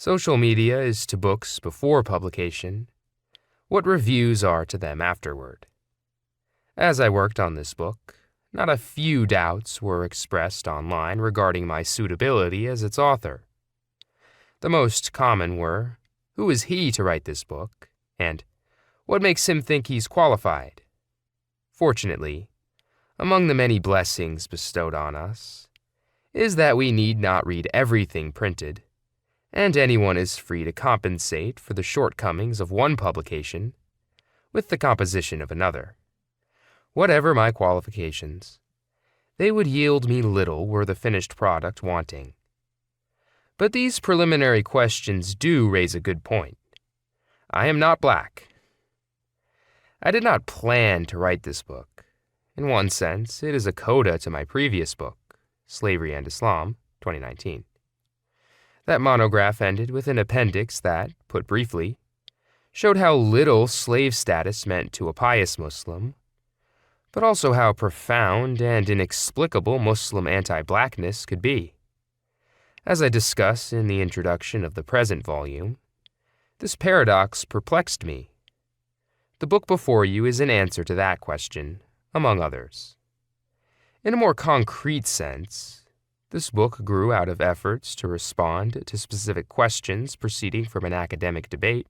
Social media is to books before publication what reviews are to them afterward. As I worked on this book, not a few doubts were expressed online regarding my suitability as its author. The most common were, who is he to write this book, and what makes him think he's qualified? Fortunately, among the many blessings bestowed on us, is that we need not read everything printed, and anyone is free to compensate for the shortcomings of one publication with the composition of another. Whatever my qualifications, they would yield me little were the finished product wanting. But these preliminary questions do raise a good point. I am not black. I did not plan to write this book. In one sense, it is a coda to my previous book, Slavery and Islam, 2019. That monograph ended with an appendix that, put briefly, showed how little slave status meant to a pious Muslim, but also how profound and inexplicable Muslim anti-blackness could be. As I discuss in the introduction of the present volume, this paradox perplexed me. The book before you is an answer to that question, among others. In a more concrete sense, this book grew out of efforts to respond to specific questions proceeding from an academic debate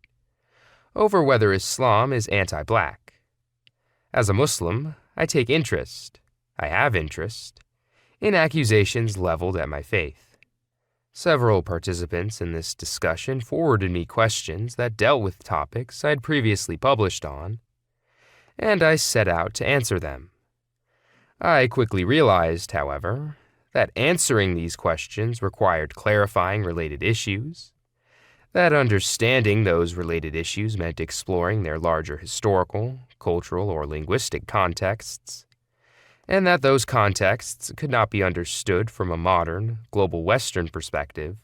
over whether Islam is anti-black. As a Muslim, I have interest, in accusations leveled at my faith. Several participants in this discussion forwarded me questions that dealt with topics I'd previously published on, and I set out to answer them. I quickly realized, however, that answering these questions required clarifying related issues, that understanding those related issues meant exploring their larger historical, cultural, or linguistic contexts, and that those contexts could not be understood from a modern, global Western perspective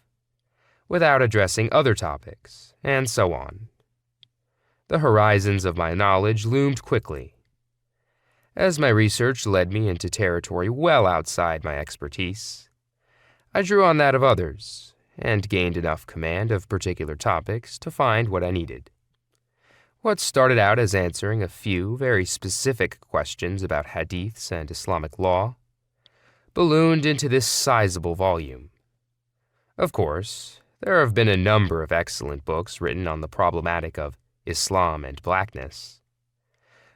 without addressing other topics, and so on. The horizons of my knowledge loomed quickly. As my research led me into territory well outside my expertise, I drew on that of others and gained enough command of particular topics to find what I needed. What started out as answering a few very specific questions about hadiths and Islamic law ballooned into this sizable volume. Of course, there have been a number of excellent books written on the problematic of Islam and Blackness,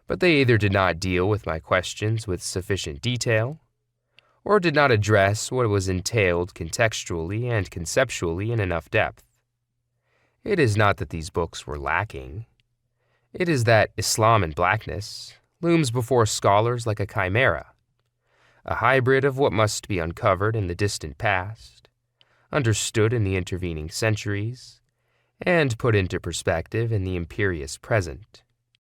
but they either did not deal with my questions with sufficient detail, or did not address what was entailed contextually and conceptually in enough depth. It is not that these books were lacking. It is that Islam and Blackness looms before scholars like a chimera, a hybrid of what must be uncovered in the distant past, understood in the intervening centuries, and put into perspective in the imperious present.